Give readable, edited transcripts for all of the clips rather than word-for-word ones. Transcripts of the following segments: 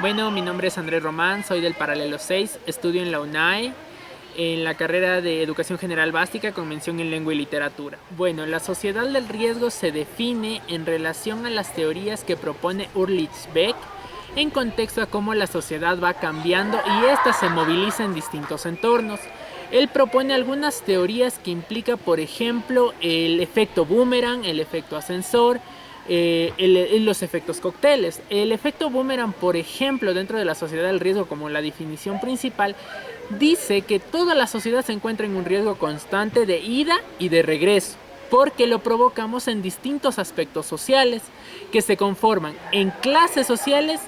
Bueno, mi nombre es Andrés Román, soy del Paralelo 6, estudio en la UNAE, en la carrera de Educación General Básica con mención en Lengua y Literatura. Bueno, la sociedad del riesgo se define en relación a las teorías que propone Ulrich Beck en contexto a cómo la sociedad va cambiando y ésta se moviliza en distintos entornos. Él propone algunas teorías que implica, por ejemplo, el efecto boomerang, el efecto ascensor, los efectos cócteles. El efecto boomerang, por ejemplo, dentro de la sociedad del riesgo como la definición principal, dice que toda la sociedad se encuentra en un riesgo constante de ida y de regreso, porque lo provocamos en distintos aspectos sociales que se conforman en clases sociales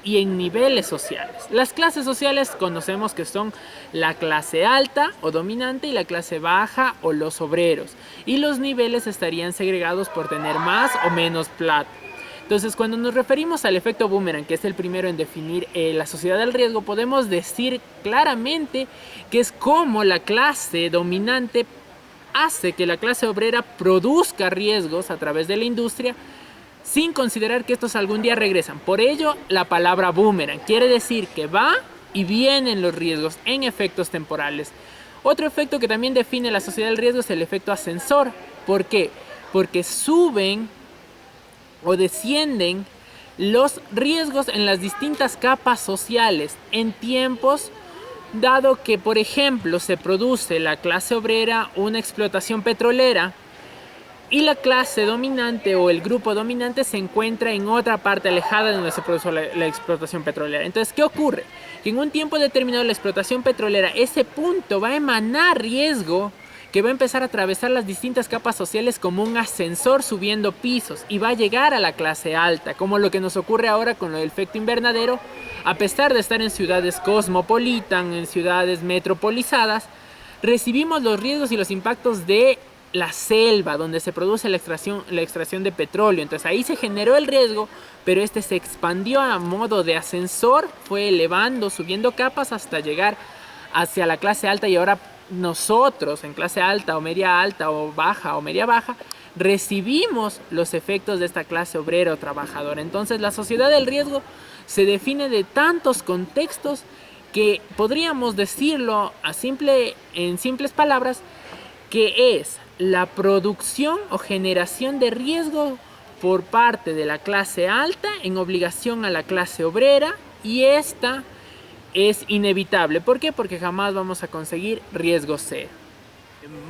y en niveles sociales. Las clases sociales conocemos que son la clase alta o dominante y la clase baja o los obreros, y los niveles estarían segregados por tener más o menos plata. Entonces, cuando nos referimos al efecto boomerang, que es el primero en definir la sociedad del riesgo, podemos decir claramente que es como la clase dominante hace que la clase obrera produzca riesgos a través de la industria sin considerar que estos algún día regresan. Por ello, la palabra boomerang quiere decir que va y vienen los riesgos en efectos temporales. Otro efecto que también define la sociedad del riesgo es el efecto ascensor. ¿Por qué? Porque suben o descienden los riesgos en las distintas capas sociales en tiempos dado que, por ejemplo, se produce la clase obrera una explotación petrolera y la clase dominante o el grupo dominante se encuentra en otra parte alejada de donde se produjo la explotación petrolera. Entonces, ¿qué ocurre? Que en un tiempo determinado la explotación petrolera, ese punto va a emanar riesgo que va a empezar a atravesar las distintas capas sociales como un ascensor subiendo pisos y va a llegar a la clase alta, como lo que nos ocurre ahora con el efecto invernadero. A pesar de estar en ciudades cosmopolitan, en ciudades metropolizadas, recibimos los riesgos y los impactos de la selva, donde se produce la extracción de petróleo. Entonces ahí se generó el riesgo, pero este se expandió a modo de ascensor, fue elevando, subiendo capas hasta llegar hacia la clase alta, y ahora nosotros en clase alta o baja o media baja recibimos los efectos de esta clase obrera o trabajadora. Entonces la sociedad del riesgo se define de tantos contextos que podríamos decirlo en simples palabras, que es la producción o generación de riesgo por parte de la clase alta en obligación a la clase obrera, y esta es inevitable. ¿Por qué? Porque jamás vamos a conseguir riesgo cero.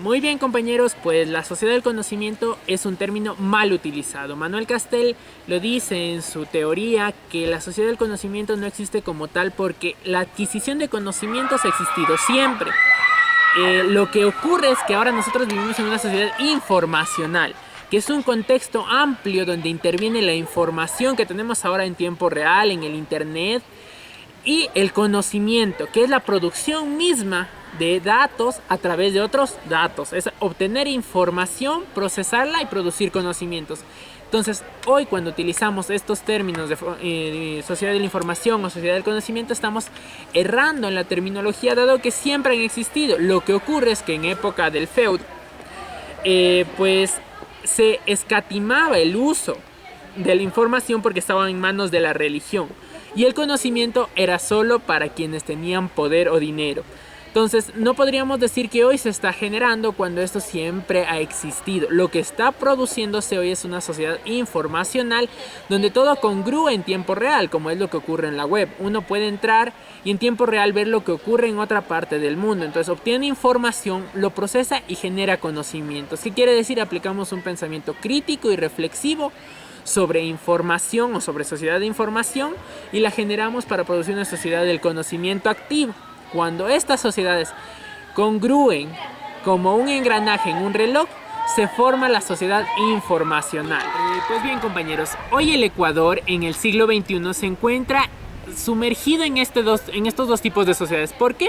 Muy bien, compañeros, pues la sociedad del conocimiento es un término mal utilizado. Manuel Castell lo dice en su teoría, que la sociedad del conocimiento no existe como tal porque la adquisición de conocimientos ha existido siempre. Lo que ocurre es que ahora nosotros vivimos en una sociedad informacional, que es un contexto amplio donde interviene la información que tenemos ahora en tiempo real, en el internet, y el conocimiento, que es la producción misma de datos a través de otros datos. Es obtener información, procesarla y producir conocimientos. Entonces, hoy cuando utilizamos estos términos de sociedad de la información o sociedad del conocimiento, estamos errando en la terminología, dado que siempre han existido. Lo que ocurre es que en época del feudo, pues se escatimaba el uso de la información porque estaba en manos de la religión, y el conocimiento era solo para quienes tenían poder o dinero. Entonces no podríamos decir que hoy se está generando cuando esto siempre ha existido. Lo que está produciéndose hoy es una sociedad informacional donde todo congrúe en tiempo real, como es lo que ocurre en la web. Uno puede entrar y en tiempo real ver lo que ocurre en otra parte del mundo. Entonces obtiene información, lo procesa y genera conocimientos. ¿Qué quiere decir? Aplicamos un pensamiento crítico y reflexivo sobre información o sobre sociedad de información, y la generamos para producir una sociedad del conocimiento activo. Cuando estas sociedades congrúen como un engranaje en un reloj, se forma la sociedad informacional. Pues bien, compañeros, hoy el Ecuador en el siglo XXI se encuentra sumergido en estos dos tipos de sociedades. ¿Por qué?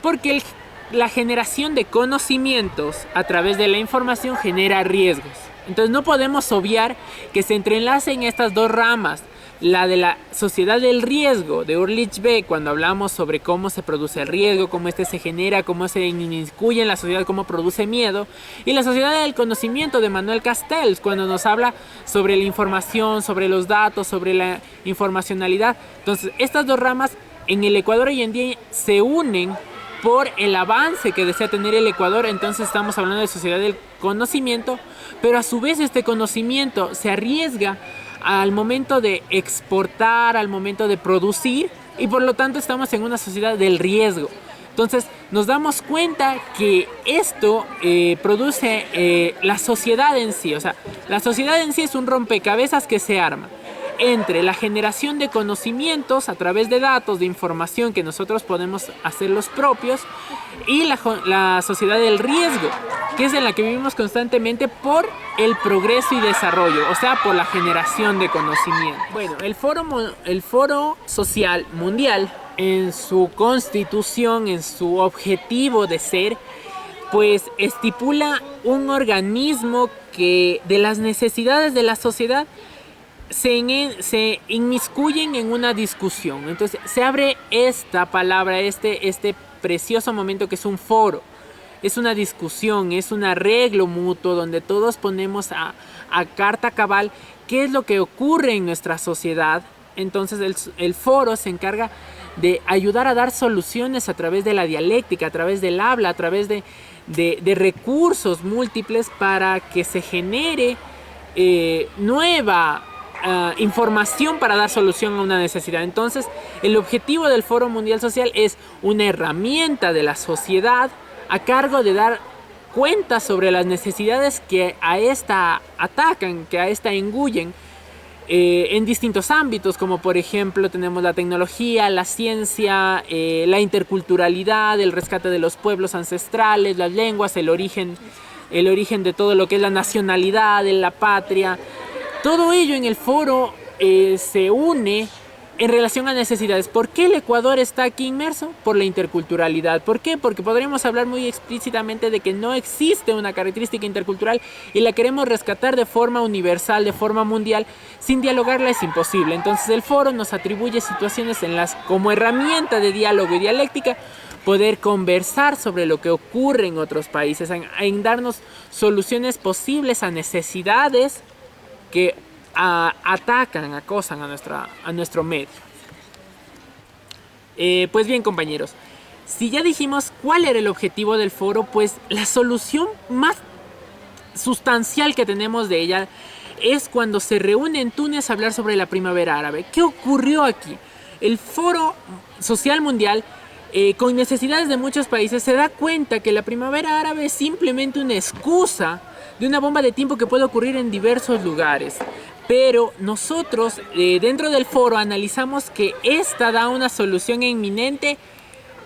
Porque la generación de conocimientos a través de la información genera riesgos. Entonces no podemos obviar que se entrelacen estas dos ramas La de la sociedad del riesgo de Ulrich Beck, cuando hablamos sobre cómo se produce el riesgo, cómo este se genera, cómo se inmiscuye en la sociedad, cómo produce miedo. Y la sociedad del conocimiento de Manuel Castells, cuando nos habla sobre la información, sobre los datos, sobre la informacionalidad. Entonces, estas dos ramas en el Ecuador hoy en día se unen por el avance que desea tener el Ecuador. Entonces estamos hablando de sociedad del conocimiento, pero a su vez este conocimiento se arriesga al momento de exportar, al momento de producir, y por lo tanto estamos en una sociedad del riesgo. Entonces nos damos cuenta que esto produce la sociedad en sí. O sea, la sociedad en sí es un rompecabezas que se arma entre la generación de conocimientos a través de datos, de información que nosotros podemos hacer los propios, y la sociedad del riesgo, que es en la que vivimos constantemente por el progreso y desarrollo, o sea, por la generación de conocimiento. Bueno, el Foro Social Mundial, en su constitución, en su objetivo de ser, pues estipula un organismo que de las necesidades de la sociedad se inmiscuyen en una discusión. Entonces se abre esta palabra, este precioso momento que es un foro. Es una discusión, es un arreglo mutuo donde todos ponemos a carta cabal qué es lo que ocurre en nuestra sociedad. Entonces el foro se encarga de ayudar a dar soluciones a través de la dialéctica, a través del habla, a través de recursos múltiples para que se genere nueva información para dar solución a una necesidad. Entonces, el objetivo del Foro Mundial Social es una herramienta de la sociedad a cargo de dar cuenta sobre las necesidades que a esta atacan, que a esta engullen en distintos ámbitos, como por ejemplo tenemos la tecnología, la ciencia, la interculturalidad, el rescate de los pueblos ancestrales, las lenguas, el origen de todo lo que es la nacionalidad, de la patria. Todo ello en el foro se une en relación a necesidades. ¿Por qué el Ecuador está aquí inmerso? Por la interculturalidad. ¿Por qué? Porque podríamos hablar muy explícitamente de que no existe una característica intercultural y la queremos rescatar de forma universal, de forma mundial. Sin dialogarla es imposible. Entonces el foro nos atribuye situaciones en las, como herramienta de diálogo y dialéctica, poder conversar sobre lo que ocurre en otros países, en darnos soluciones posibles a necesidades que atacan, acosan a nuestro medio. Pues bien, compañeros, si ya dijimos cuál era el objetivo del foro, pues la solución más sustancial que tenemos de ella es cuando se reúne en Túnez a hablar sobre la primavera árabe. ¿Qué ocurrió aquí? El Foro Social Mundial, con necesidades de muchos países, se da cuenta que la primavera árabe es simplemente una excusa de una bomba de tiempo que puede ocurrir en diversos lugares. Pero nosotros dentro del foro analizamos que esta da una solución inminente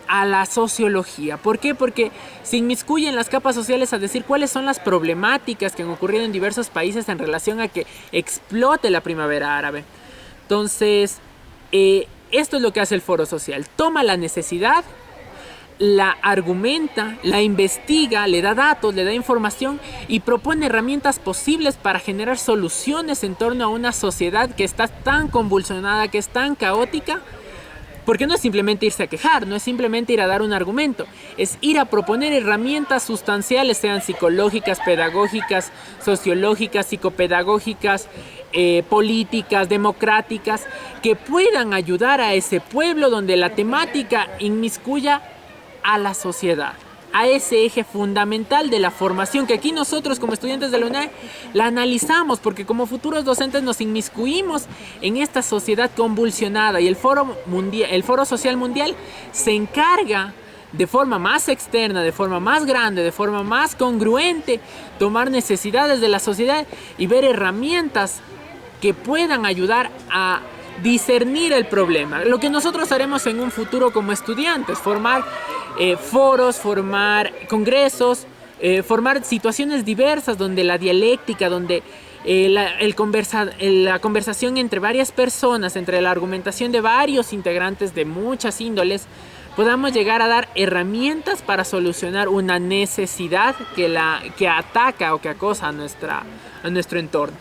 a la sociología. ¿Por qué? Porque se inmiscuyen las capas sociales a decir cuáles son las problemáticas que han ocurrido en diversos países en relación a que explote la primavera árabe. Entonces, esto es lo que hace el foro social. Toma la necesidad, la argumenta, la investiga, le da datos, le da información y propone herramientas posibles para generar soluciones en torno a una sociedad que está tan convulsionada, que es tan caótica. Porque no es simplemente irse a quejar, no es simplemente ir a dar un argumento, es ir a proponer herramientas sustanciales, sean psicológicas, pedagógicas, sociológicas, psicopedagógicas, políticas, democráticas, que puedan ayudar a ese pueblo donde la temática inmiscuya a la sociedad, a ese eje fundamental de la formación que aquí nosotros como estudiantes de la UNAE la analizamos, porque como futuros docentes nos inmiscuimos en esta sociedad convulsionada y el Foro Social Mundial se encarga de forma más externa, de forma más grande, de forma más congruente, tomar necesidades de la sociedad y ver herramientas que puedan ayudar a discernir el problema. Lo que nosotros haremos en un futuro como estudiantes, formar foros, formar congresos, formar situaciones diversas donde la dialéctica, donde la conversación entre varias personas, entre la argumentación de varios integrantes de muchas índoles, podamos llegar a dar herramientas para solucionar una necesidad que ataca o que acosa a nuestro entorno.